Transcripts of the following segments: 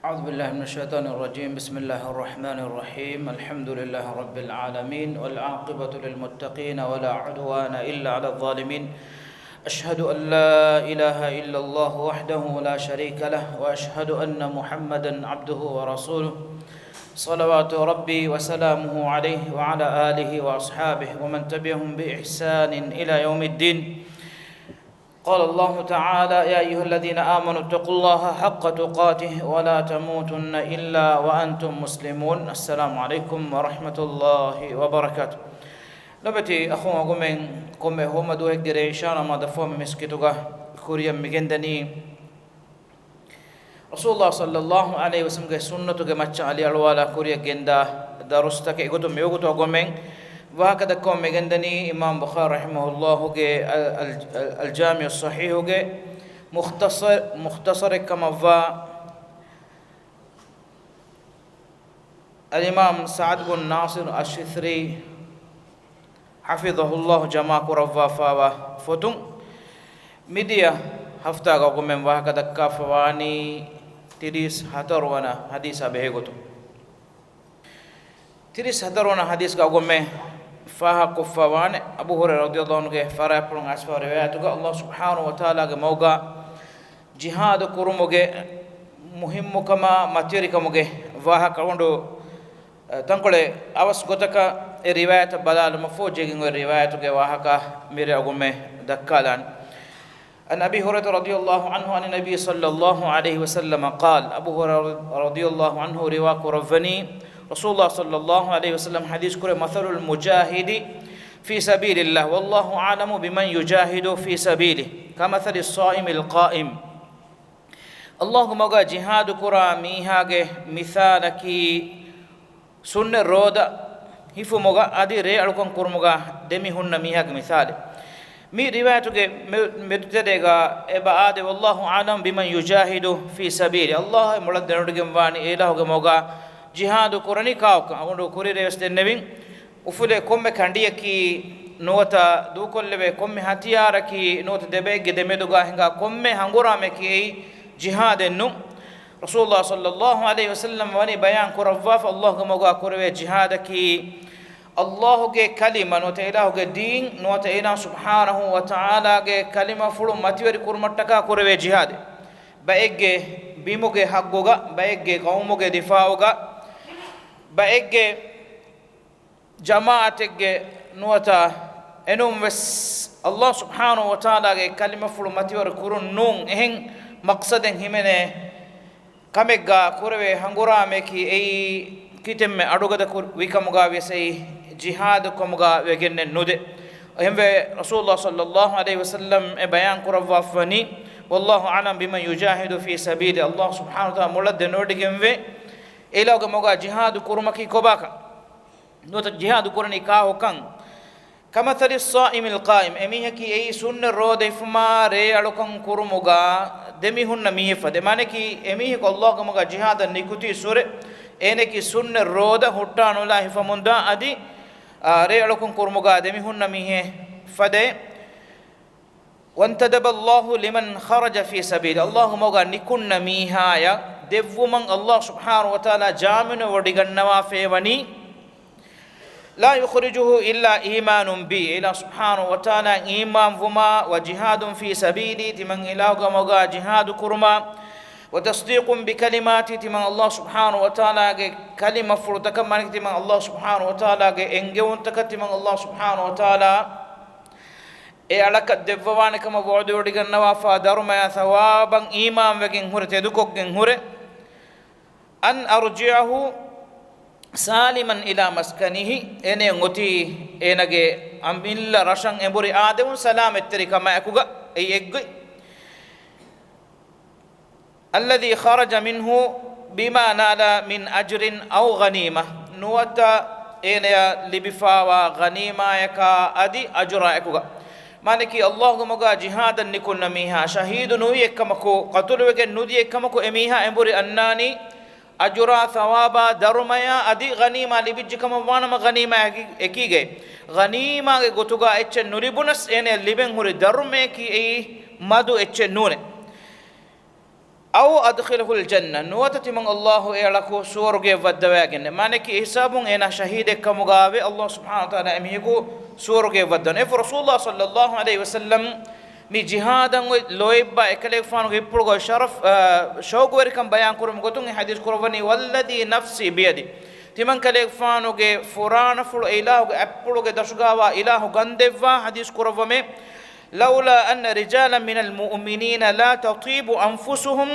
أعوذ بالله من الشيطان الرجيم. بسم الله الرحمن الرحيم. الحمد لله رب العالمين والعاقبة للمتقين ولا عدوان إلا على الظالمين. أشهد أن لا إله إلا الله وحده لا شريك له وأشهد أن محمدا عبده ورسوله صلوات ربي وسلامه عليه وعلى آله وأصحابه ومن تبعهم بإحسان إلى يوم الدين. قال الله تعالى: يا أيها الذين آمنوا اتقوا الله حق تقاته ولا تموتن إلا وأنتم مسلمون. السلام عليكم ورحمة الله وبركاته. لبتي أخونا قمين قمي هما دو هكذا إشارة ما دفوم مسكتوغا كوريا مجندني رسول الله صلى الله عليه وسلم سنة مچا علي الوالا كوريا جندا درستك إغتو ميوغتو قمين وهكذا كون مجندني إمام بخاري رحمه الله الجامع الصحيح مختصر كما فا الإمام سعد بن ناصر الشثري حفظه الله جماع كرفا فاوا فتون ميديا هفتا قومن وهكذا كافواني تريس هتروانا حديث بهيغتو تريس هتروانا حديث قومن فها كفوان أبو هريرة رضي الله عنه فرا بلون أسفار رواياتك الله سبحانه وتعالى موجا جهاد كرموجه مهم كما ماتيري كموجه وها كروندو تنقله أوس قطعك الروايات بدل مفوجين الرواياتك وها كمير أقومه دكالان. عن أبي هريرة رضي الله عنه عن النبي صلى الله عليه وسلم قال: أبو هريرة رضي الله عنه رواك رفني رسول الله صلى الله عليه وسلم حديث كره مثل المجاهد في سبيل الله والله أعلم بمن يجاهد في سبيله كمثل الصائم القائم. اللهم قا جهاد كرا ميهاج مثالك سنة رودا هفو مغا أدي ريالكم كرمغا دمي هن ميهاج مثال مي روايتك مدتدغا إبعاد والله أعلم بمن يجاهد في سبيله. الله مولد نردغم واني إلهك موغا ಜಿಹಾದು ಕುರನಿ ಕಾವಕ ಅಗೊಂಡು ಕುರಿ ರೇವಸ್ತೆ ನೆವಿನ್ ಉಫುಲೆ ಕೊಮ್ಮೆ ಕಂಡಿಯಕಿ ನೋತ ದೂಕೊಲ್ಲೆವೆ ಕೊಮ್ಮೆ ಹತಿಯಾರಕಿ ನೋತ ದೆಬೆಗೆ ದೆಮೆದುಗ ಹಿಂಗ ಕೊಮ್ಮೆ ಹಂಗುರಾಮೆಕಿ ಜಿಹಾದೆನ್ನು ರಸೂಲುಲ್ಲಾಹ ಸಲ್ಲಲ್ಲಾಹು ಅಲೈಹಿ ವಸಲ್ಲಂ ವನಿ ಬಯಾನ್ ಕುರವ್ವಾಫ ಅಲ್ಲಾಹ್ ಗಮಗ ಕುರವೆ ಜಿಹಾದಕಿ ಅಲ್ಲಾಹುಗೆ ಕಲಿಮ ನೋತ ಇಲಾಹುಗೆ ದೀನ್ ನೋತ ಇಲಾ ಸುಬ್ಹಾನಹು ವ ತಆಲಾಗೆ ಕಲಿಮ ಫುಳು ಮತಿವರಿ ಕುರ್ಮಟ್ಟಕ ಕುರವೆ ಜಿಹಾದೆ ಬಯಗ್ಗೆ ಬಿಮುಗೆ ಹಗ್ಗುಗ ಬಯಗ್ಗೆ ಕೌಮುಗೆ ದಿಫಾವುಗ ಬಯಗ್ಗೆ ಜಮಾಅತಿಗೆ ನುವತ ಎನುಂ ವೆಸ್ ಅಲ್ಲಾಹ್ ಸುಬ್ಹಾನಹು ವ ತಆಲಾಗೆ ಕಲಿಮ ಫುಳು ಮತಿವರ ಕುರುನ್ ನೂನ್ ಎಹೆಂ ಮಕ್ಸದೆನ್ ಹಿಮೆನೆ ಕಮೆಗ್ಗ ಕುರವೆ ಹಂಗುರಾಮೆಕಿ ಏಯಿ ಕಿತೆಮ್ಮೆ ಅಡುಗದ ವಿಕಮುಗ ವೆಸೈ ಜಿಹಾದ್ ಕಮುಗ ವೆಗೆನ್ನೆ ನುದೆ ಎಹೆಂವೆ ರಸೂಲುಲ್ಲಾಹ ಸಲ್ಲಲ್ಲಾಹು ಅಲೈಹಿ ವಸಲ್ಲಂ ಎ ಬಯಾನ್ ಕುರವ್ವಾಫನಿ والله أعلم بمن يجاهد في سبيل الله سبحانه وتعالى مولد نوديكم في إلهك موجا جهاد كرمكي كوباكا نوت جهاد كرني كاهو كان كمثل الصائم القائم أميه كي أي سن رود فما ريالكم كرموجا دميهن ميه فدمانه كي أميه الله موجا جهاد نيكوتي سورة إنك سن رود هتان الله فمندا أدي ريالكم كرموجا دميهن ميه فده وانتدب الله لمن خرج في سبيل الله موغا نكون ميهايا دفومن الله سبحانه وتعالى جامن ودغنوا فيوني لا يخرجه الا ايمان بي الى سبحانه وتعالى ايمان وما وجهاد في سبيلي تمن اله موغا جهاد كرما وتصديق بكلمات تمن الله سبحانه وتعالى كلمه فرتك من تمن الله سبحانه وتعالى انجون تكتمن الله سبحانه وتعالى e alaka devwane kama wodi wodi gannawa fa daruma thawaban iman wegen hure tedukoggen hure an arji'ahu saliman ila maskanihi ene ngoti enage ambilla rashan emburi adewun salam etteri kama akuga ei egge alladhi kharaja minhu bima nala min ajrin aw ghanima nuwata ene libifawa ghanima yaka adi ajra akuga maniki allah gomoga jihadan nikunna miha shahidu nuwi ekkamako qatuluwege nudi ekkamako emiha emburi annani ajura thawaba darumaya adi ghanima libijkama wanama ghanima ekige ghanima ge gotuga ecche nuribunas ene liben huri darume ki ei madu ecche nune أو أدخله الجنة نوتة من الله إعلكو سورجي ودواجن ما نكي حسابون أنا شهيدك كمغابي الله سبحانه وتعالى أميكو سورجي ودن إف رسول الله صلى الله عليه وسلم مي جهادا لويبا إكليفان غيبلغ شرف شوق وركم بيان كرم قطن حديث كربني والذي نفسي بيدي تمن كليفانو غي فران فلو إله أبلغ دشغاوا إله غندوا حديث كربمي لولا أن رجالا من المؤمنين لا تطيب أنفسهم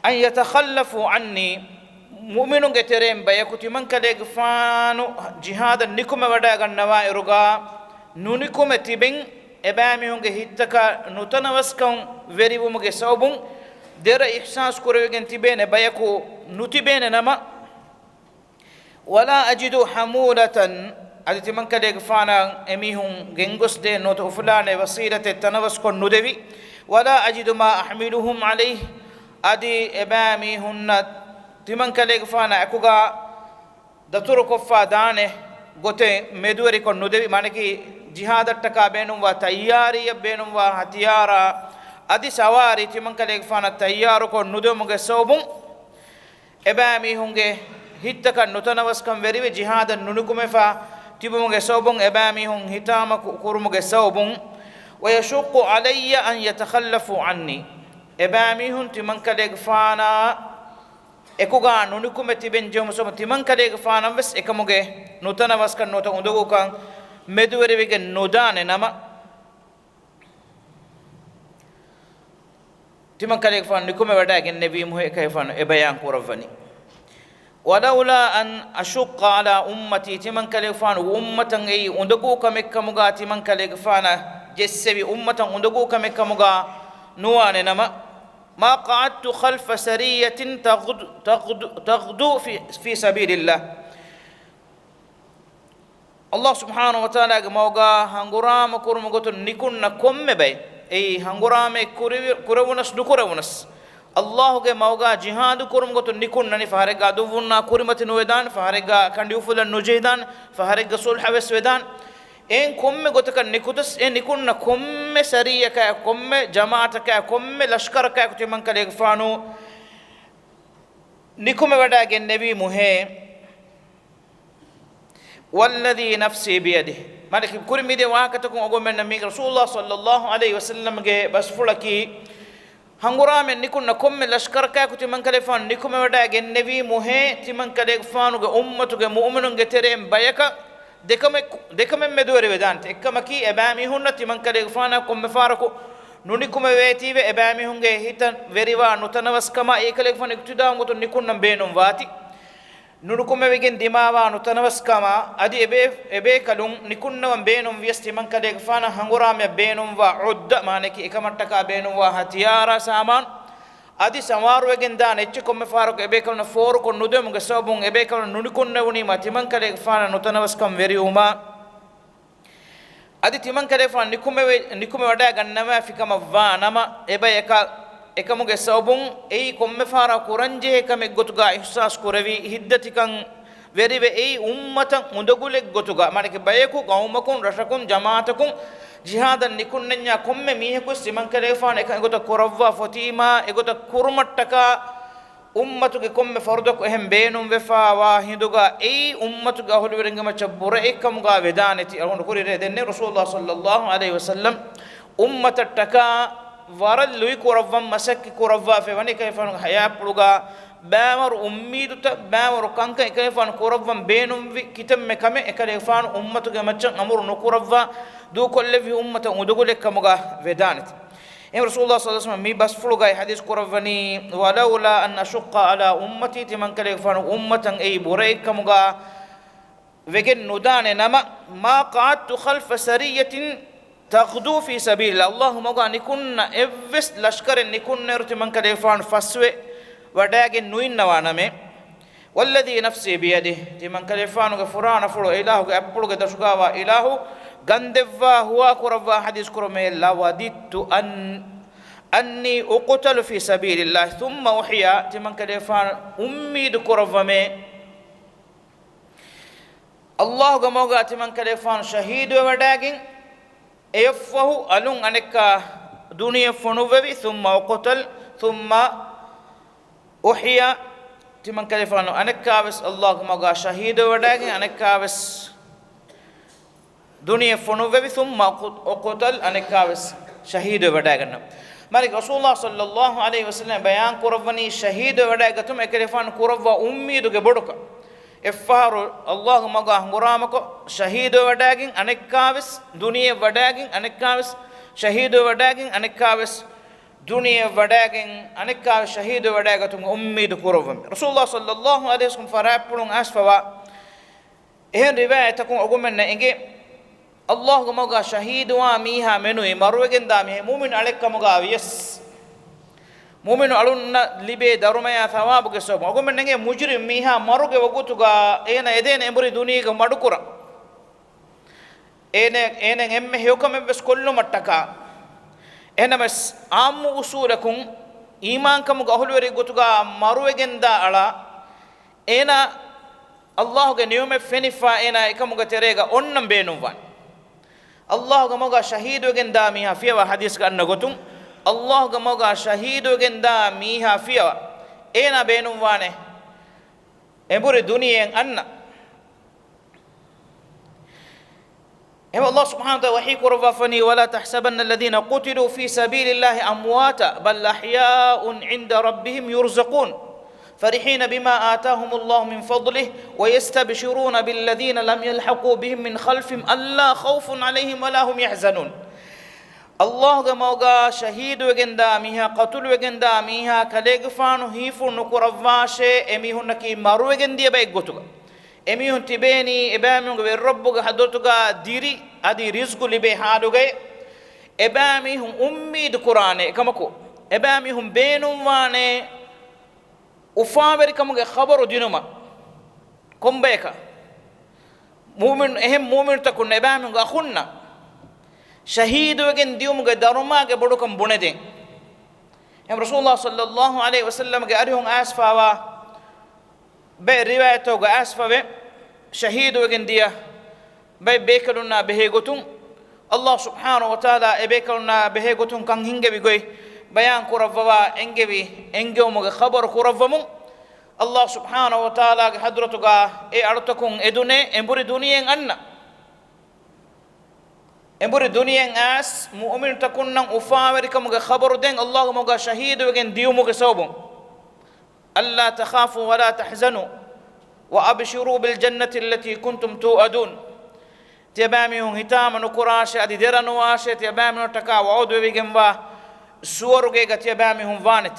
أن يتخلفوا عني مؤمن قترين بيكوتي من كليك فانو جهاد نكم وداغ النوائرغا نونكم تبين إبامي هنگ هيتكا نتنوسكم وريبو مگه سوبون در إحساس كروغن تبين بيكو نتبين نما ولا أجد حمولة أدي من كده فانا أميهم جنگس ده نوت أفلان وسيلة التنفس كن ندوي ولا أجد ما أحملهم عليه أدي أبامي هن تمن كده فانا أكوغا دتور كفا دانه قطع مدوري كن ندوي معنى كي جهاد التكا بينهم وتياري بينهم وهتيارا أدي سواري تمن كده فانا تيارو كن ندوي مغه سوبون أبامي هنگه هيتكا نتنفس كم وريوي جهاد ننكم فا تبومge sawbun ebamihun hitama kurumuge sawbun ويشق علي أن يتخلفوا عني ebamihun timankaleg fana ekuga nunukume tiben jomuso timankaleg fana bes ekamuge nutana waskan nota undugo kan meduwerige nodane nama timankaleg fana nikume wadagen nebi muhe kayfan ebayan kuravani ولولا أن أشق على أمتي تمن كلفان أمة أي أندقو كمكمغا تمن كلفان جسبي أمة أندقو كمكمغا نوان نما ما قعدت خلف سرية تغدو في سبيل الله الله سبحانه وتعالى موغا هنغرام كرمغوت نيكون نكم بي أي هنغرام كرونس دكرونس الله کے موگا جہاد کرم گو تو نکون ننی فہرگا دوونا کرمت نویدان فہرگا کنڈیوفل نوجیدان فہرگا صلح وسودان این کم گو تک نکوتس این نکون نہ کم سریہ کا کم جماعت کا کم لشکر کا کہ من کلے فانو نکم وڈا کے نبی مہے والذي نفسي بيده مالك كرمي دي واكتكم اقول من نبي رسول الله صلى الله عليه وسلم کے بس فلکی hangurame nikunna komme lashkar ka kuti man kale fan nikume wada gennevi muhe timan kale fanu ge ummatu ge mu'minun ge terem bayaka dekame medore vedante ekkamaki ebami hunna timan kale fana komme farako nunikume vetive ebami hunge hitan veriwa nutanawas kama ekale fan iktida ngoto nikunna beenum wati nunukume wegen dimawa nutanawas kama adi ebe kalun nikunna wan beenum viesti man kale fana hangurame beenum wa udda maneki ekamattaka beenum wa hatiyara saman adi samaru wegen dan ecce komme farok ebe kalun for ko nudem ge sobun ebe kalun nunukunna woni ma timan kale fana nutanawas kam veri uma adi timan kale fana nikume wada gannama fikama wa nama ebe ekamuge sabun ei komme fara kuranje kame gotuga ihsas kuravi hiddatikan verive ei ummatan undagule gotuga manake bayeku qaumakun rashakun jamaatakun jihadan nikunnenya komme miheku siman kalefan ek gota korawwa fatima egota kurmattaka ummatuge komme fardok ehem beenum vefa wa hinduga ei ummatuge ahulwerengama chabbura ekamuga vedaneti ahon kurire denne rasulullah sallallahu alaihi wasallam ummatattaka waral lui kuravvam masakki kuravva fe wani kayfan haya puluga bamar ummidu ta bamar kanka kayfan kuravvam beenum kitam me kame ekayfan ummatu ge machan amur no kuravva du kolle vi ummata udugule kamuga vedanit em rasulullah sallallahu alaihi wasallam mi bas puluga hadis kuravani walaula an ashqa ala ummati timan kayfan ummatan ay buray kamuga vegen nudane nama ma qa'adtu khalfa sariyatin تغدو في سبيل الله اللهم غاني كنا افس لشكر نكون نرت من كدفان فسوي وداغ نوين نوانمه والذي نفسي بيده تمن كدفان غفران فرو اله ابلغ دشغاوا اله غندوا هو قروا حديث كرمه لا وددت اني اقتل في سبيل الله ثم احيا تمن كدفان اميد كرفمه الله غموغا تمن كدفان شهيد وداغين ايفه الون انك دنيا فنوبي ثم قتل thumma uhya timan kalifano anekkaves Allah moga shahid wadagi anekkaves duniya fonuvevi thumma uqtal anekkaves shahid wadaganna malik rasulullah sallallahu alaihi wasallam bayan kurawani shahid wadagatum ekalifan kurawwa ummiduge boduka effaru Allah moga nguramako shahid wadagin anekkaves duniya wadagin anekkaves shahid wadagin anekkaves duniya wadagen anekka shahid wadagatum ummid kurovum rasulullah sallallahu alaihi wasallam farapulun asfawa ehen riwayatakun ogumenna enge allah gomoga shahid wa miha menu marwegen da me mu'min alekkamuga yes mu'minu alunna libe darumaya thawabuge sob ogumenna enge mujrim miha maruge wagutuga ena edene emburi duniga madukura ene emme hokam bes kollu mattaka enamas ammu usulakum iman kamu gahulweri gotuga maruwegenda ala ena allah ge niyume fenifa ena ekamuga terega onnam beenuwan allah ge moga shahidu genda miha fiwa hadis ga anna gotum allah ge moga shahidu genda miha fiwa ena beenuwane embure duniyen anna هم الله سبحانه وتعالى وحي كرفافني ولا تحسبن الذين قتلوا في سبيل الله أمواتا بل أحياء عند ربهم يرزقون فرحين بما آتاهم الله من فضله ويستبشرون بالذين لم يلحقوا بهم من خلفهم ألا خوف عليهم ولا هم يحزنون الله موغا شهيد وجندا ميها قتل وجندا ميها كليغفانو هيفو نكرفاشي اميهو نكي مرو وجندي بيغوتو emihun tibeni ebamunge werrobbuga hadotuga diri adi rizqu libe haduge ebamihun ummid qur'ane ekamako ebamihun beenum wane ufameri kamuge khabaru dinuma kombeka mu'min ehem mu'min takun ebamunge akhunna shahidugen diumuge darumage bodukam buneden em rasulullah sallallahu alaihi wasallam ge arihun asfawa be riwayato ga asfawe shahidu wegen dia be bekaluna behegotun allah subhanahu wa taala e bekaluna behegotun kan hingebi goy bayan kurawwa engebi engewmo ga khabar kurawmu allah subhanahu wa taala ga hadratu ga e artakun edune emburi duniyen anna emburi duniyen as mu'min takunnan ufaweri kam ga khabaru den allah mo ga shahidu wegen diumu ga sawbum ألا تخافوا ولا تحزنوا وأبشروا بالجنة التي كنتم توعدون تيباميهم هتام نكراش أدي درنواش تيباميهم تكا وعود بيجنبا سورجيك تيباميهم فانت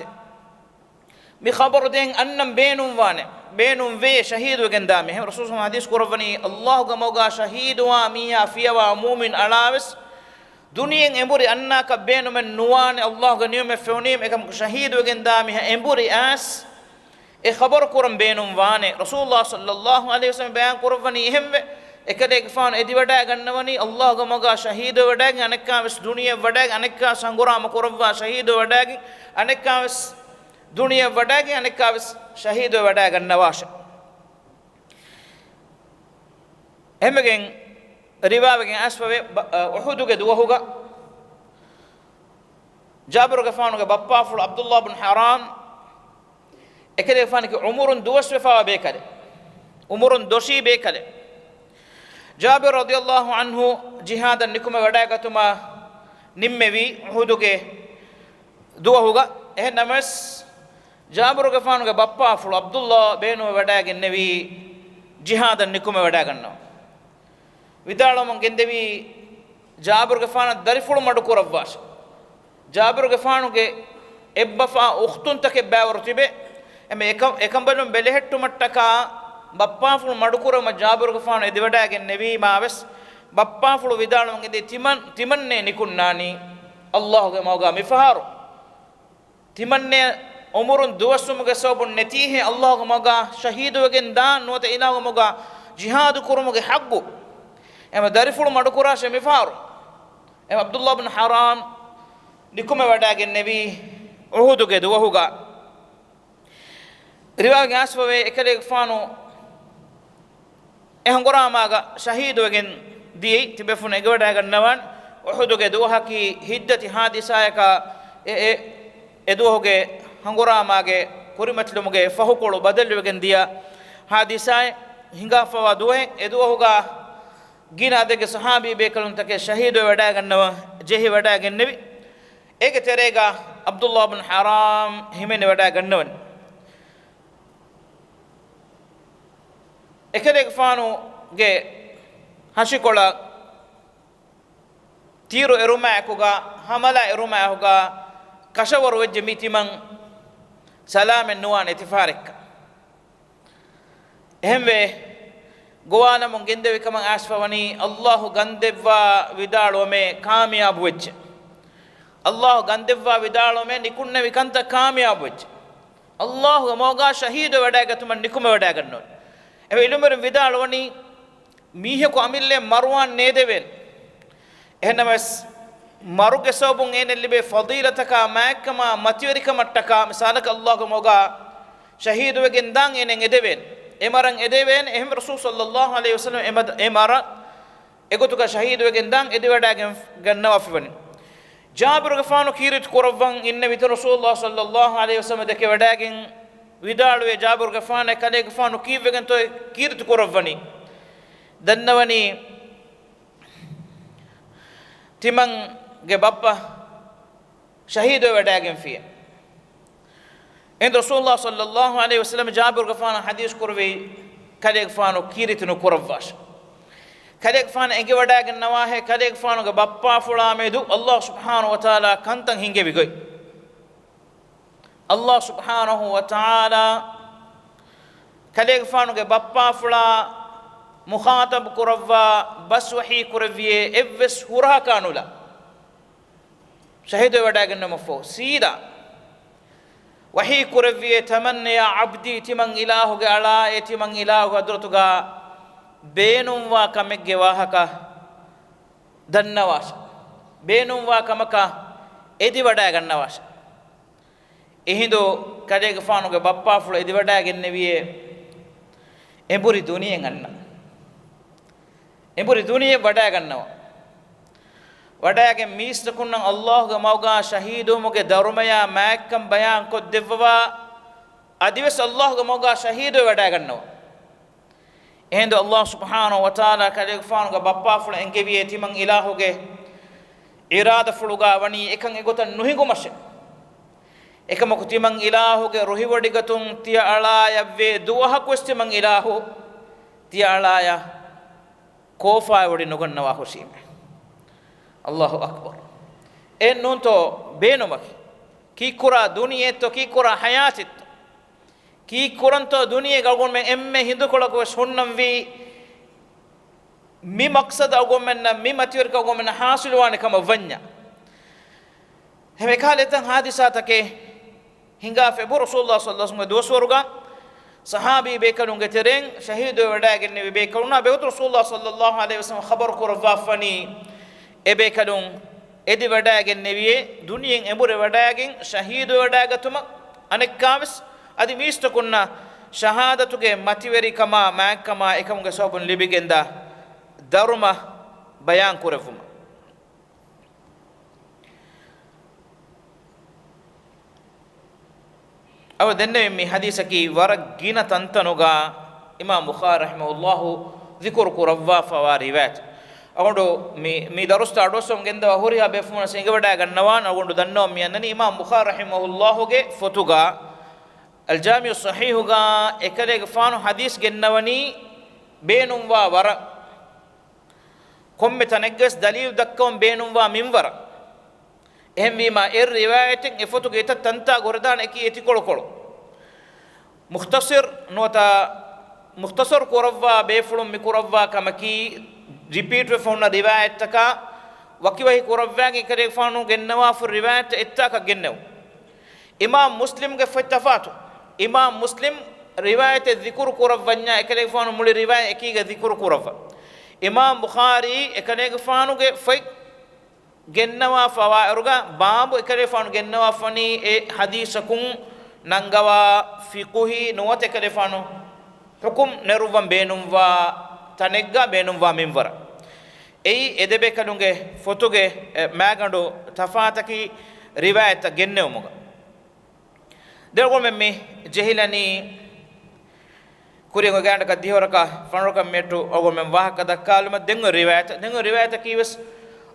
بخبر دين أنم بينهم فانه بينهم في شهيد وجندامه رسول الله حديث قربني الله جموجا شهيد واميها فيها ومؤمن ألابس دنيا إمبوري أنك بينهم من نوان الله جنيم فونيم إكم شهيد وجندامه إمبوري أس خبر كورم بينهم وانه رسول الله صلى الله عليه وسلم بيان قربني هم එකදෙක් ෆාන එදි වඩා ගන්නවනි අල්ලාහ් ගමගා ශහීද වඩාග අනෙක්කාවස් දුනිය වඩාග අනෙක්කා සංගුරාම කරවවා ශහීද වඩාග අනෙක්කාවස් දුනිය වඩාග අනෙක්කාවස් ශහීද වඩා ගන්නවාෂ එමගෙන් රිවාවගෙන් අස්වවේ උහුදුගේ දුවහුගා ජාබිර් ගෆානුගේ බප්පා ෆුල් අබ්දුල්ලාහ් බින් හරාම් එකදෙක් ෆානගේ උමරුන් දුවස් වෙෆා බේකලේ උමරුන් දොෂී බේකලේ جابر رضي الله عنه جهادا نكما وداغتما نموي هودوغي دوهوغا اهنمس جابر غفانوغا بابا فلو عبد الله بينو وداغن نبي جهادا نكما وداغنو විදාලම ගෙන්දෙවි ජාබර් ගෆාන දරිෆුළු මඩු කරවවාස් ජාබර් ගෆානුගේ එබ්බෆා උඛ්තුන් තක බෑවරු තිබේ එමෙ එකම්බලම් බෙලෙහෙට්ටු මට්ටකා බප්පා ෆුළු මඩු කරම ජාබර් ගෆාන එදිවඩාගෙන නෙවි මාවස් බප්පා ෆුළු විදාලම ගෙන්දෙ තිමන්නේ නිකුන්නානි අල්ලාහ්ගේ මෝගා මිෆහාරු තිමන්නේ උමරුන් දුවසුමුගේ සෝබුන් නැතිහි අල්ලාහ්ගේ මෝගා ශහීදුවගෙන් දාන් නොත ඉනාගේ මෝගා ජිහාදු කුරුමුගේ හග්ගු එම දරිෆුළු මඩු කුරාෂ මිෆාරු එම අබ්දුල්ලාහ් බින් හරාම් නිකුම වඩාගෙන නෙවි උහුදුගේ දුවහුගා රිවාගේ ආස්වවේ එකලේ ෆානෝ ehangoramaga shahidugen diye tibefune gewada gannawan uhuduge duhaki hiddati hadisayaka eduhoge hanguramaage kurimatlumoge fahukolu badalwegen dia hadisai hinga fawa duwe eduhoga gina adege sahabi bekalun take shahido wada gannawa jehi wada gennevi ege terega abdullah ibn haram himene wada gannawan ekadege faanu ge hashikola tiro eruma akuga hamala eruma ahuga kashawar wajje mitiman salamen nuwan etifarik ehme gowana mon gendewi kaman asfawani allah gandevwa vidalo me kamyab wajje allah gandevwa vidalo me nikunne vikanta kamyab wajje allah moga shahido wada gatuman nikume wada gannon e ilumere vidalo wani mihe ko amille marwan nedevel ehnamas maruge sobun enellibe fadilataka maakama matiwerika mattaka misalaka allah ko moga shahido wegen dan enen edeven emaran edeven ehm rasul sallallahu alaihi wasallam emara egotuka shahido wegen dan edewadagen gannawa fivani jabir gafanu kirit koravan inna vitu rasulullah sallallahu alaihi wasallam deke wadagen vidalwe jabir gafana kale gafanu kivegen to kirit koravani dannawani timang ge bappa shahido wadagen fiya en rasulullah sallallahu alaihi wasallam jabir gafana hadis kurvi kale gafanu kirit no koravas kale gafana enge wadagen nawahe kale gafanu ge bappa fula medu allah subhanahu wa taala kantan hinge bigoy allah subhanahu wa taala kale gafanu ge bappa fula mukhatab kuravva bas wahi kuravie evves hurha kanula shahido wadagen namfo sida wahi kuravie tamanna ya abdi timan ilahu ge ala etiman ilahu adrutuga beenum wa kamegge wahaka dannawas beenum wa kamaka edi wadagen nawas ehindo kadege faanu ge bappa fulo edi wadagen neviye emburi duniyen anna emburi duniye wada gannawa wadagen miista kunnan allah ga mawga shahidu muge darumaya maakkam bayan ko devwa adives allah ga mawga shahidu wada gannawa ehndo allah subhanahu wa taala kale faanu ga bappa fula engebiye timang ilahu ge irada fuluga wani ekan egotan nuhingu mashe ekam ko timang ilahu ge rohi wadigatun tiya ala yavve duha questimang ilahu tiya ala ya kofa wadi nogonnawa hosime allahu akbar en non to beenomaki ki kura duniye to ki kura hayatit ki kuranto duniye galgon men emme hindu kolako sunnam vi mi maqsad algon men mi matir ka algon men hasil wane kama vanya heme kaletan hadisata ke hinga fe rasulullah sallallahu alaihi wasallam doswaruga sahabi bekalunge tereng shahido wadagen ne bekaluna be rasulullah sallallahu alaihi wasallam khabar ko rafani e bekalun edi wadagen neviye duniyen embure wadagen shahido wadagatuma anek kamis adi misto kunna shahadatuge mativeri kama maakama ekamuge sobun libigenda daruma bayan kurefuma aw denne mi hadisa ki warag gina tantanuga imam bukhari rahimahullahu dhikr kurawwa fa riwayat agondo mi darusta adosom genda horiha befuna singawada gannawan agondo danno mi annani imam bukhari rahimahullahu ge fotuga al jami' sahih ga ekale fanu hadis gennawani beenum wa wara komme tanegges dalil dakkom beenum wa minwara ehem wima riwayatin e fotuge eta tanta gordan eki eti kolokolo mukhtasar nota mukhtasar kurawwa befulum mi kurawwa kamaki repeat we fonna riwayat taka wakiwahi kurawwa ge kare fanu gennawa fu riwayat etta ka gennaw imam muslim ge fatafatu imam muslim riwayat dhikr kurawwanya ekale fanu muli riwayat eki ge dhikr kurawwa imam bukhari ekale fanu ge fay gennawa fawairuga babu ekale fanu gennawa fani e hadisakun nangawa fiqhi nuwate ekale fanu hukum neruvam beenum wa tanegga beenum wa minwara ei edebe kalunge fotuge magando tafataki riwayat gennewmuga dergol me jehilani kurigo ganda ka dihoraka fanroka metu ogol men wahaka dakalma dengo riwayat kiwes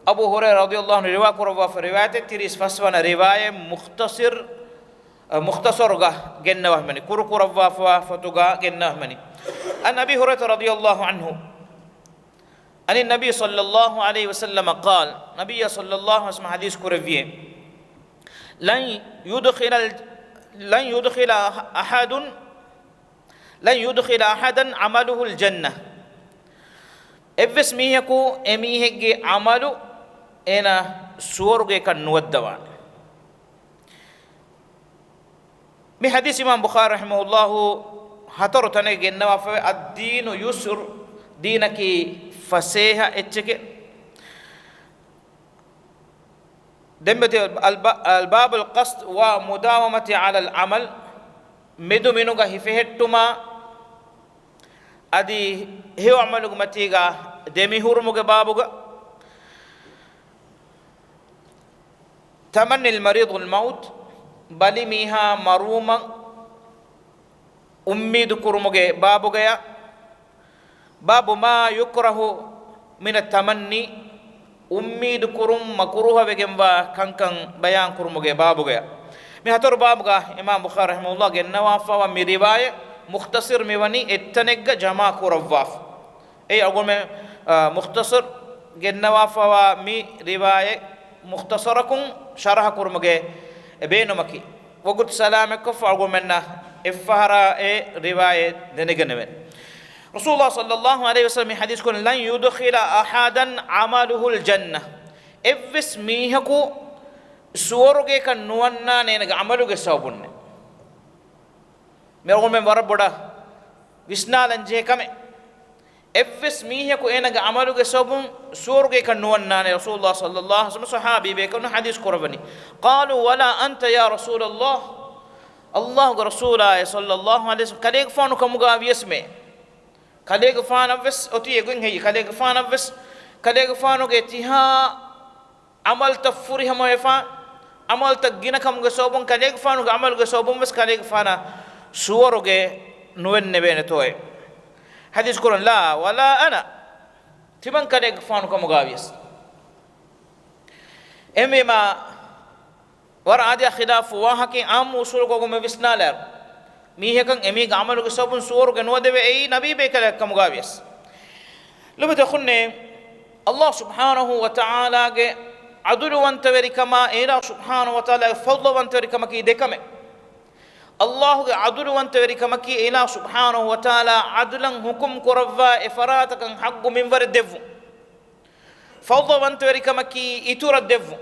Abu Hurairah radhiyallahu anhu riwayat korwa fa riwayat tiris faswana riwayat mukhtasar ga genna mani kurkurwa fa fatuga genna mani an Abi Hurairah radhiyallahu anhu an nabi sallallahu alaihi wasallam qala nabiy sallallahu alaihi wasallam hadis kurviye lan yudkhila ahadan amaluhu aljannah evves mihaku emihegge amalu ena suwarge kan nuwaddawan mi hadis imam bukhari rahimahullahu hatar tane gennawa fa ad-din yusr dinaki faseha etcheke dembete al-bab al-qasd wa mudawamati ala al-amal medu minuga hifehettuma adi hew amaluga matiga demi hurmuga babuga تمني المريض الموت بلي ميها مروما أميد كرمجي بابو جيا باب ما يكره من التمني أميد كرم مكروه بجنبا كان بيان كرمجي بابو جيا مهتر بابغا إمام بخاري رحمه الله جنوافا ومرواية مختصر ميوني اتنجا جماع كرواف أي أقول من مختصر جنوافا ومي رواية مختصركم شرح كرمجي بينو مكي وقلت سلامك فأقول منا إفهرا رواية دنجنبن رسول الله صلى الله عليه وسلم حديث كن لن يدخل أحدا عمله الجنة إفس ميهكو سورجي كان نوانا نينك عملوك سوبون ميرغم من وربودا وسنالن جه كمه إفس ميهكو إنك عملوك سوبون سورجي كان نوانا رسول الله صلى الله عليه وسلم صحابي بيكون حديث قربني قالوا ولا أنت يا رسول الله الله رسول صلى الله عليه وسلم كليك فانو كمغاوي اسمه كليك فانا بس أتي يقول هي كليك فانا بس كليك فانو كتيها عمل تفوري هم يفان عمل تجينا كم جسوبون كليك فانو عمل جسوبون بس كليك فانا سوروجي نوين نبين توي حديث كورن لا ولا أنا تبان كليك فانو كمغاويس إمي ما ورادي خلاف واحد عام وصول كوكو مبسنالر ميه كان إمي عمل جسوبون سوروجي نودي بأي نبي بكليك كمغاويس لو بتخوني الله سبحانه وتعالى عدل وانتوري كما إله سبحانه وتعالى فضل وانتوري كما كي دكمه الله عدل وانتوري كما كي إله سبحانه وتعالى عدلا حكم كرفا إفراتك حق من ور دفو فضل وانتوري كما كي إتور دفو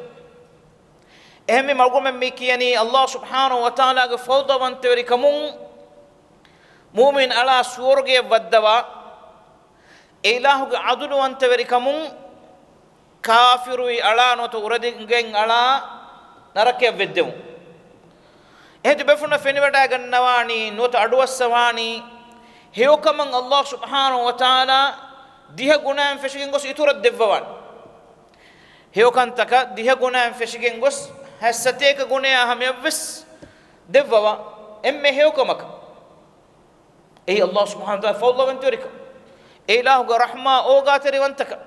أهم مرغم ميكياني الله سبحانه وتعالى فضل وانتوري كمون مؤمن على سورغي ودوا إله عدل وانتوري كمون كافروي على نوتو وردين على نركي بدو هذا بفرنا فين بدأ جنواني نوت أدوس سواني هيو كمان الله سبحانه وتعالى ديه غنام فشكين غوس يتورد دفوان هيو كان تكا ديه غنام فشكين غوس هستيك غنيا هم يبس دفوا إما هيو كمك أي الله سبحانه وتعالى فوضى وانتوريك إله رحمة أوغاتري وانتك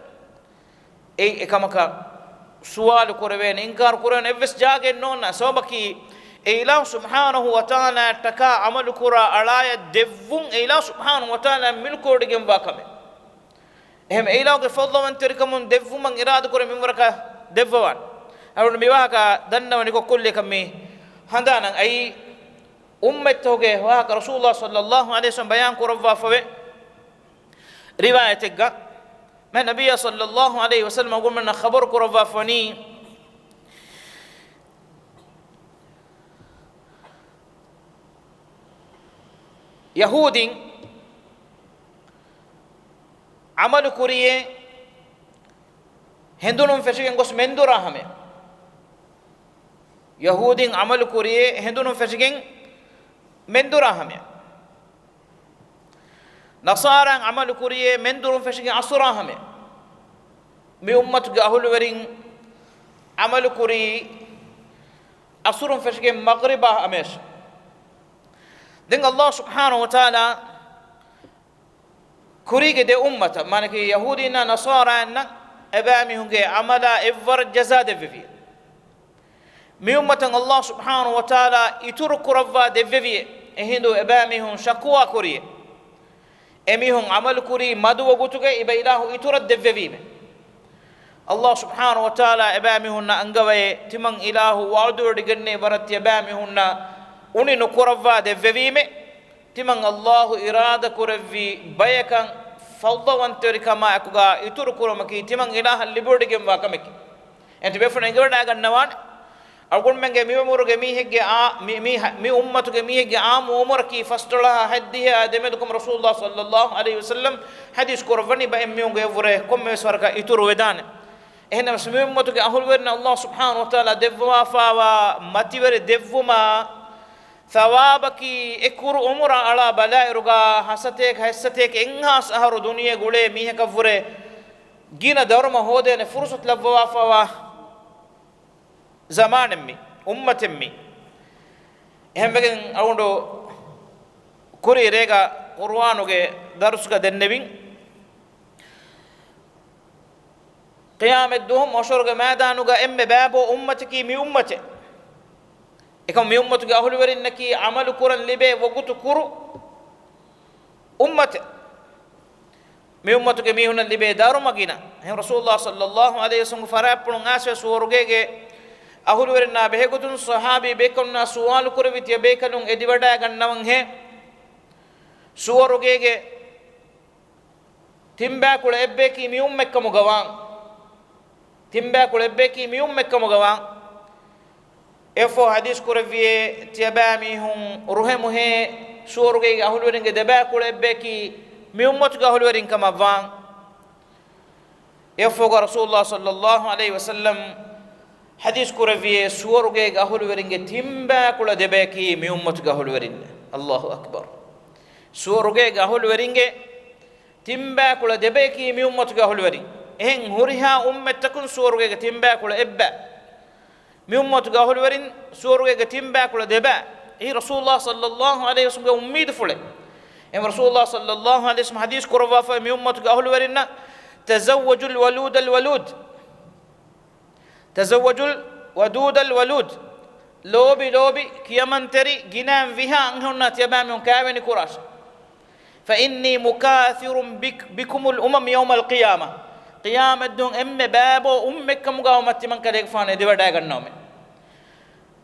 أي كمك سؤال كوربين إنكار كوربين إبس جاء نونا سوبكي إله سبحانه وتعالى تكا عمل كورا على دفون إله سبحانه وتعالى ملكور دجم باكمه هم إله كفضل من تركمون دفون من إرادة كورا من وركا دفوان أقول ميواها دنا ونيكو كل كمي هندانا أي أمته وهاك رسول الله صلى الله عليه وسلم بيان كورا فوي رواية ما النبي صلى الله عليه وسلم يقول من خبر كورا فني يهودي عمل كوريه هندونم فشكين غوس مندورا همه يهودي عمل كوريه هندونم فشكين مندورا همه نصارى عمل كوريه مندورم فشكين عصرا همه مي امت اهل ورين عمل كوري عصرم فشكين مغربا امش den Allah subhanahu wa ta'ala kurige de ummata manake yahudina nasara na ebami hunge amala evvar jaza devvi mi ummatan Allah subhanahu wa ta'ala itur kuravva devvi ehindo ebami hun shakwa kuriye emi hun amal kuri madu wogutuge iba ilahu itur devvi Allah subhanahu wa ta'ala ebami hunna angawaye timang ilahu wa'du diganne barat ebami hunna uni no kuravva devvi timang Allah irada kuravvi bayakan fawdawantori kama akuga itur kuromaki timang ilaha libordigem wakameki enti befuna ingorda gannawan algon menge mimuruge mihegge mi ummatuge mihegge am umurki fastola haddiha demedukum rasulullah sallallahu alaihi wasallam hadis korvani ba emmiunge vure komme swarga itur wedane ehna mi ummatuge ahul werna Allah subhanahu wa ta'ala devwa fawa mativere devuma ثوابكي اكور عمر على بلاء رغا حستك حستك انغاس اهر دنيا غولي ميه كفره جينا دورما هودن فرصه لبوا فوا زمان مي امه مي اهم بگن اوندو كوري ريغا قرانوگه درسگا دنبين قيام الدهم وشرغ ميدانوگا ام بابو امتكي مي امته ekam mi ummatuge ahulu werinnaki amalu kuran libe wogutu kuru ummate mi ummatuge mi hunan libe darumagina hem rasulullah sallallahu alaihi wasallam farapun aswe suwarugege ahulu werinna behegutun sahabi bekunna suwal kurvit bekanun ediwada gannawan he suwarugege timba kula ebbeki mi ummekkamu gawan timba kula ebbeki mi ummekkamu gawan efo hadis kurviye tiabami hum ruhemu he suruge ahulwerin ge deba kule beki mi ummat ga ahulwerin kama van efo ga rasulullah sallallahu alaihi wasallam hadis kurviye suruge ahulwerin ge timba kula debeki mi ummat ga ahulwerin Allahu akbar suruge ahulwerin ge timba kula debeki mi ummat ga ahulwerin en huriha ummatakun suruge timba kula ebba mi ummatu ga holwerin suruge ga timba kula deba e rasulullah sallallahu alaihi wasallam ga ummid fule em rasulullah sallallahu alaihi wasallam hadis korwa fa mi ummatu ga holwerin na tazawwajul walud al walud tazawwajul wadud al walud lobi kiyamanteri ginam viha anhunna tiyabami kawani kurash fa inni mukathirun bikum al umam yawm al qiyamah qiyamad dun emme babo ummekkam ga umatti man kale fane devada gannawme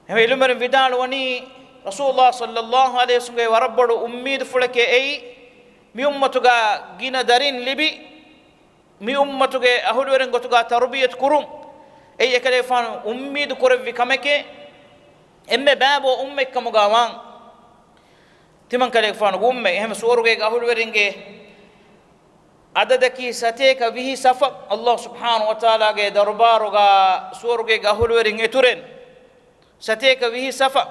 hem ilumar vidal wani rasulullah sallallahu alaihi wasallam warabbodu ummid fulake ei mi ummatuga gina darin libi mi ummatuge ahulweren gotuga tarbiyat kurum ei ekale fan ummid kurvi kameke emme babo ummekkam ga wan timan kale fan umme hem suruge ahulwerenge adadaki sateka vihi safa Allah subhanahu wa ta'ala ge darbaruga suruge ahulwering eturen sateka vihi safa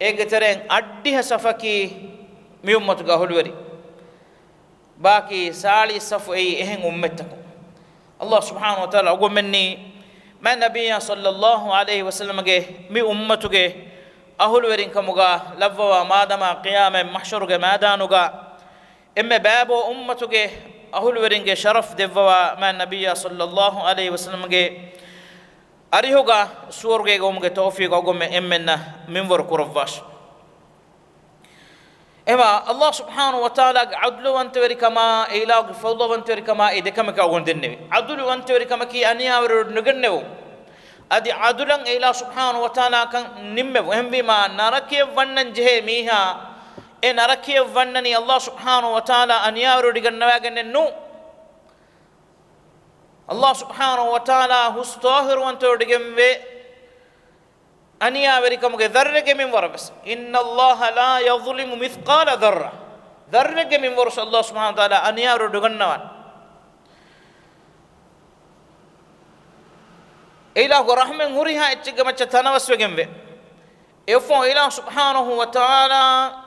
egeteren addiha safaki mi ummatu ga ahulweri baki sali safu ei ehen ummettakum Allah subhanahu wa ta'ala ogomenni man nabiyya sallallahu alaihi wasallam ge mi ummatu ge ahulwerin kamuga lavwa madama qiyam mahshur ge madanuga emme babo ummatu ge ahulwerin ge sharaf devwa man nabiyya sallallahu alaihi wasallam ge arihoga suwarge gomge tawfiq gome emmenna minwar kuravvash ema Allah subhanahu wa ta'ala adlu wantari kama ilag fawda wantari kama idekama ka gondenne adlu wantari kama ki aniya wor nugannew adi adulan ila subhanahu wa ta'ala kan nimme hembi ma narake wannan jehe miha e narake wannani Allah subhanahu wa ta'ala aniya wor digannawa gannenu Allah subhanahu wa ta'ala hustahir wanto digembe aniya verikamuge dharrege min warabas inna Allah la yadhlimu mithqala dharra dharrege min warus Allah subhanahu wa ta'ala aniya ro dugannawan ila rahman huriha ettiga macha tanawaswegembe efo ila subhanahu wa ta'ala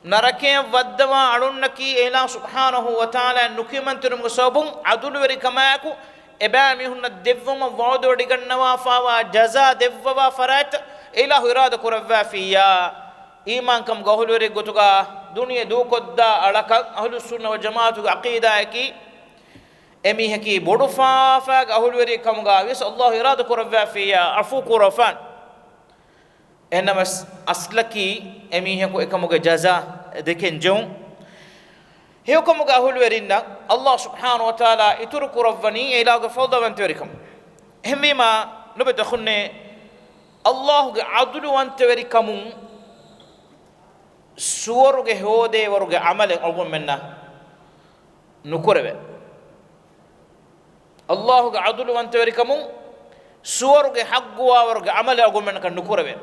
narake waddama alunnaki ila subhanahu wa ta'ala nukimanturum sabun adul veri kamaku ebami hunna devvuma wado digannawa fawa jaza devwa farat ila irada kurawwa fiya iman kam gahulweri gotuga duniya du kodda alaka ahlus sunna wal jamaatu aqida ki emi haki bodu fa gahulweri kam ga wis allah irada kurwa fiya afu kurafan enamas aslaki emi hako ekamuga jaza deken jon hiyo kam gahulweri na allah subhanahu wa ta'ala itur kurawani ila ga fawda wan terikum hemima nubata khunne allah ga adlu wan terikum suwaruge hode waruge amale algon menna nukurebe allah ga adlu wan terikum suwaruge hagwa waruge amale algon menna kan nukurebe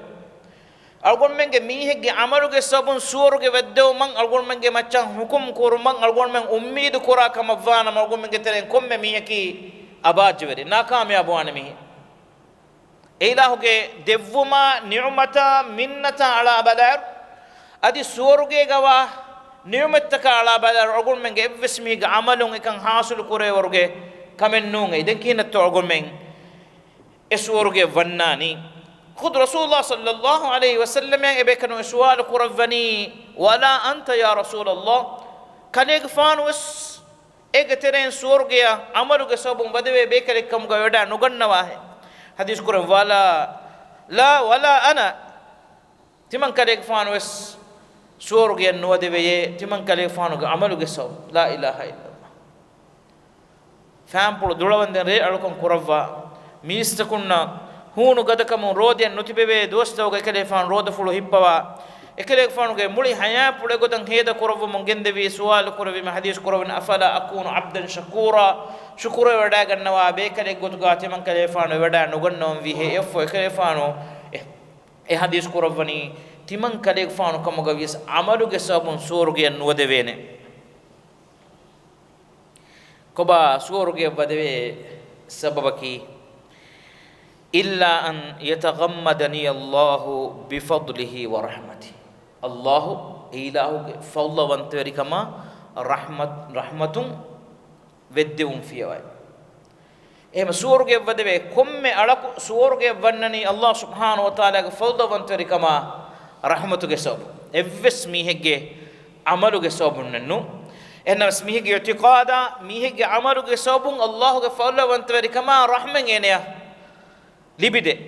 algon menge mi hegge amaluge sabun suwaruge weddo man algon menge maccan hukum kurman algon men ummid kura kama vana algon menge teren komme mi heki abajwere nakamiyabu anami ilahuge devuma ni'mata minnata ala badar adi suwaruge gawa ni'mataka ala badar algon menge evsmi ga amalun ikan hasul kure waruge kamen nunge den kinatto algon men eswaruge vannani خذ رسول الله صلى الله عليه وسلم يبكن سؤال قربني ولا أنت يا رسول الله كان يغفان وس اغترين سورغيا عملو سبب بدوي بكل كم غيدا نغنوا حديث قران ولا انا تمن كان يغفان وس سورغيا نودوي تمن كان يغفان عملو سبب لا اله الا الله فهم پول دولوندن ري الكم قروا ميستكنا hunu gadakamu rodiyan nutibebe dostawga ekelefan roda fulu hippawa ekelefanuge muli haya pule gotan heda korovu mongendevi sual korovi ma hadis korovna afala akunu abdan shakura shukura wada gannawa be kale gotuga teman kelefanu wada nugannom vi he efo ekelefanu e hadis korovani timan kelefanu kamuga vis amaluge sabun soruge nuwadevene koba soruge badeve sababaki إلا أن يتغمدني الله بفضله ورحمته الله إله فضل وانتوري كما رحمة ودهم في واي إما سورة ودبه كم على سورة ونني الله سبحانه وتعالى فضل وانتوري كما رحمة جسوب إفس ميهج عملو جسوب ننو إن اسمه اعتقادا ميهج عملو جسوب الله فضل وانتوري كما رحمة إنيا libide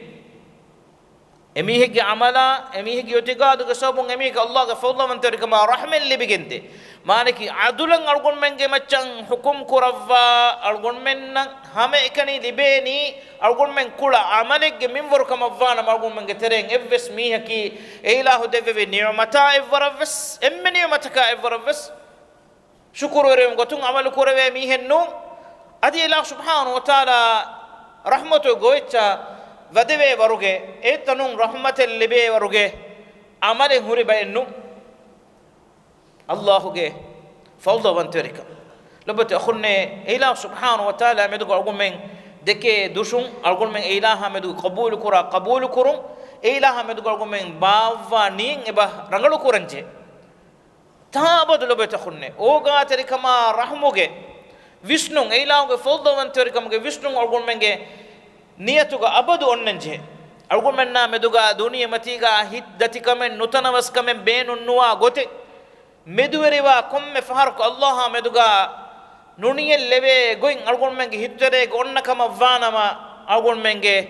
emihege amala emihege yotigadu ke sobun emihege allah ge fadla man tori kama rahman libigente manaki adulan algon menge maccan hukum kurawwa algon men hame ekani libeni algon men kula amalege minwor kama vana algon menge tereng evves mihaki ilahu devve ni'mata evravs emme ni'mataka evravs shukuru rem gotun amal kurave mihennu adi ilah subhanahu wa ta'ala rahmatu goicha ودوي وروجه إتنون رحمة اللبي وروجه عمله هوري بينو الله جه فوضى وانتركه لبت أخونا إله سبحانه وتعالى مدو أقول من دكة دوشون أقول من إله مدو قبول كورم إله مدو أقول من باوانين إبا رنگلو كورنجه تابد لبت أخونا أوغا تركما رحمه ويشنو إله فوضى وانتركه ويشنو أقول منه niyatuga abadu onnenje argumenna meduga duniya matiga hiddati kamen nutanawas kamen beenun nuwa gote meduveriwa komme faharko allah meduga nuniyel lebe goin argumenge hittere onna kama vanama argumenge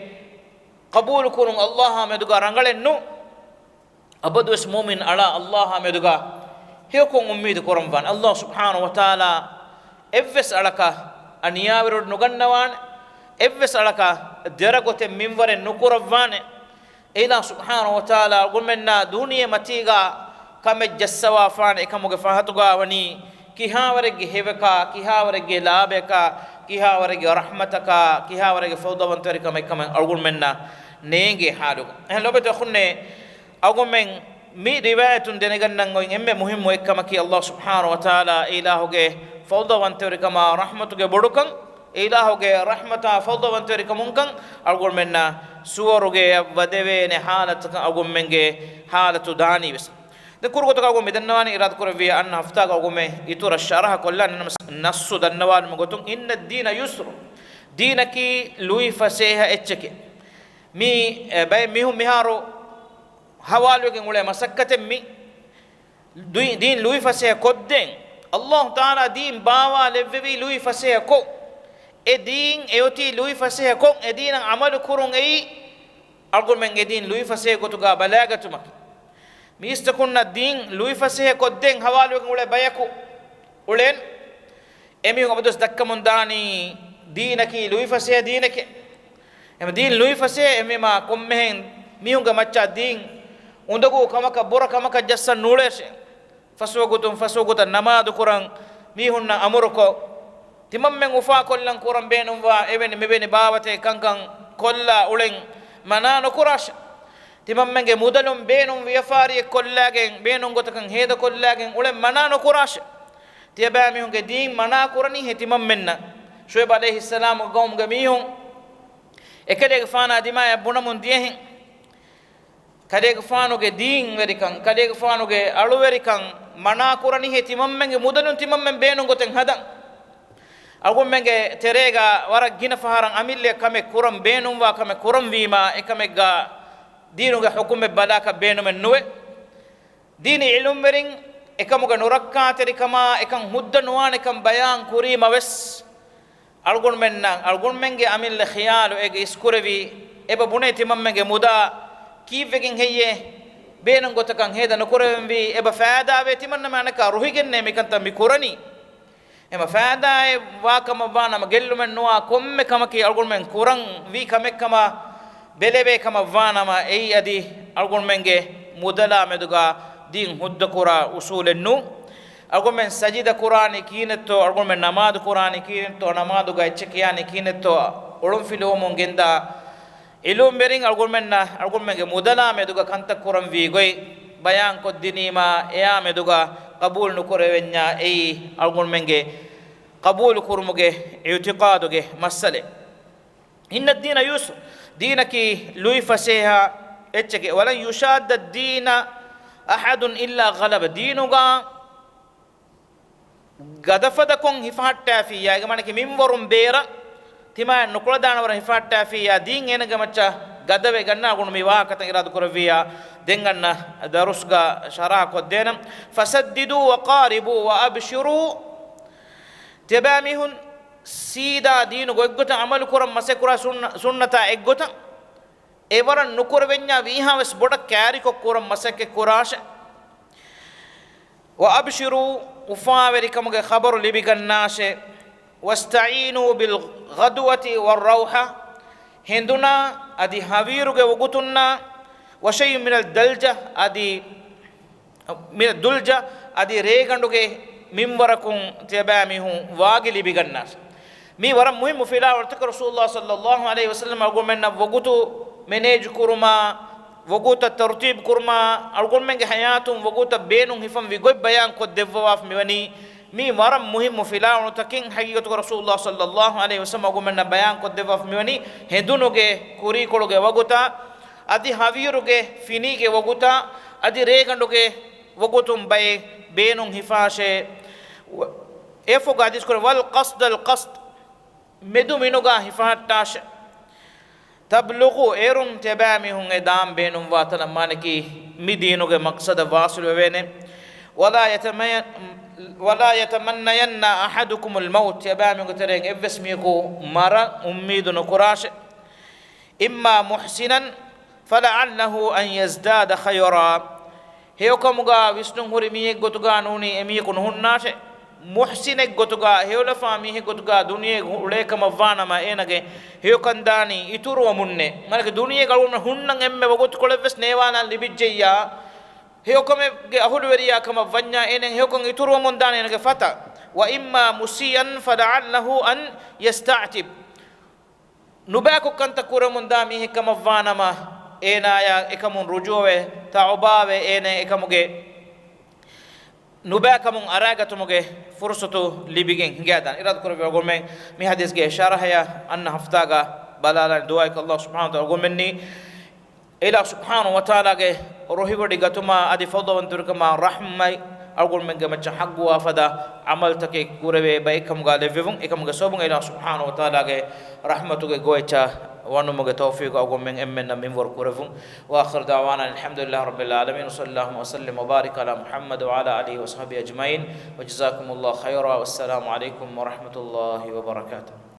qabul kurun allah meduga rangalennu abadu es mu'min ala allah meduga hekon ummid kurum van allah subhanahu wa ta'ala evves alaka aniyawiru nugannawan evves alaka deragote minware nukuravane ila subhanahu wa ta'ala gulmenna duniya matiga kame jassawa fane ekamuge fahatuga wani kihawarege heveka kihawarege labeka kihawarege rahmataka kihawarege fawdawantari kame argulmenna nenge haluga lobeto khunne agumen mi riwayatun denegannan goin emme muhimmo ekkamaki allah subhanahu wa ta'ala ilahuge fawdawantari kama rahmatuge bodukan ilahuge rahmata fadwa wanteri kamunkan algol menna suwaruge wadeve ne halat algol menge halatu dani bes de kurgo to kago medannawani irad kurvi an hafta kago me itura sharah kollan nassu dannawal mugotum inna ad-din yusr dinaki lui faseha etcheke mi bay mihum miharo hawaluge ngule masakkate mi din lui fase kodden Allah taala din bawa levvi lui fase ko e din eoti lui fase ko e din amal kurun ei algon men e din lui fase ko tuga balagatumak miistakunna din lui fase kodden hawaluge ngule bayaku ulen emi ngobados dakkamun dani dinaki lui fase dinake em din lui fase emi ma kommehen mihunga macca din undagu kamaka bora kamaka jassa nuleshe fasogutan namadu kuran mihunna amurko timammen ufa kollan kuran benum wa eben mebeni bawate kankan kolla ulen manano kurash timammen ge mudalum benum wiafari kollagen benum gotakan heda kollagen ulen manano kurash tiaba mihunge din mana kurani hetimammenna shoaib alayhi salam gawm ge mihun ekade fana dima bunamun diehen kadege faanuge din verikan kadege faanuge alu verikan mana kurani he timammenge mudalun timammen beenun goten hadan agummenge terega warak gina faharan amille kame kuram beenum wa kame kuram wima ekame ga dinuge hukume balaka beenum nuwe dini ilum verin ekamuga nurakka terikama ekan hudda nuwane kam bayan kurima wes algunmenge amille khiyalu ege iskurevi eba bune timammenge muda kivegen heye beenan gotakan heda nokorem vi eba faada ve timanna manaka ruhigenne mikanta mikurani ema faada e wa kama wana magellumen noa komme kama ki algonmen kuran vi kame kama belebe kama wana ma ei adi algonmenge mudala meduga din hudda kura usulennu algonmen sajida qurani kinetto algonmen namaz qurani kinetto namadu ga echkiyani kinetto olum filomon genda ilum bering algonmenge mudala meduga kanta kuram vi goy bayan ko dinima ya meduga qabul nukore wenya ei algonmenge qabul kurmuge i'tiqaduge masale inna ad-din yusr dinaki lui faseha echke wala yushad ad-din ahad illa ghalaba dinuga gadafadakon hifatta fi ya gamane ki minwarum bera tima nukula danawara hifatta fi ya din enga macha gadave ganna gunu mi wa katan iradu korviya denganna darusga sharah ko denam fasaddidu wa qaribu wa abshiru tabamihun sida dinu goggota amal kuram masekura sunnata eggota evaran nukurvenya vihaves boda kari ko kuram masake kurasha wa abshiru ufaveri kamuge khabaru libigannashe واستعينوا بالغدوة والروحة هندنا أدي هاويرو وغتنا وشيء من الدلجة أدي من الدلجة أدي ريغندو منبركم تباميهم واغلي بغناس مي ورم مهم في لا ورتك رسول الله صلى الله عليه وسلم أقول منا وغتو منيج كرما وغوتا ترتيب كرما أقول من حياتهم وغوتا بينهم هفم ويغوي بيان قد دفواف ميوني mi waram muhim filawnu takin haqiqatu rasulullah sallallahu alaihi wasallam gumenna bayan ko devaf miwani hedunuge kuri koluge waguta adi hawiruge finige waguta adi reganduge wagutum bay benun hifashe efo gadis kor wal qasd medu minuga hifattash tablughu erum tabamihun edam benun watala manaki midinuge maqsad wasul wene ولا يتمنين أحدكم الموت يبامي قترين إفسميكو مرا أميد نكراش إما محسنا فلعله أن يزداد خيرا هيوكم غا ويسنون هرمي غتغا نوني أميكو نهناش محسن غتغا هيولا فامي غتغا دنيا غوليك مفانا ما إنغي هيوكن داني إتورو مني مالك دنيا غلون هنن أمي وغت كولفس نيوانا لبجيا هيوكم أهول وريا كما فنيا إن هيوكم يترو من دان إنك فتا وإما مسيئا فلعله أن يستعتب نباكو كنت كورا من دامه كما فانا ما إنا يا إكمون رجوه تعباوه إنا إكموجي نباكو من أراغة تموجي فرصة لبيجين جدا إراد كورا بيقول من مهديس جه شرح يا أن هفتاغا بلالا دعائك الله سبحانه وتعالى قول مني إلى سبحانه وتعالى روحي بدي قتما أدي فضل وانتركما رحمة أقول من جمع حق وافدا عملتك كوربي بايكم قال فيهم إكم قصوبون إلى سبحانه وتعالى رحمتك قويتها ونمغ توفيق أو من أمنا من وركورفون وآخر دعوانا الحمد لله رب العالمين وصلى الله وسلم وبارك على محمد وعلى آله وصحبه أجمعين وجزاكم الله خيرا والسلام عليكم ورحمة الله وبركاته.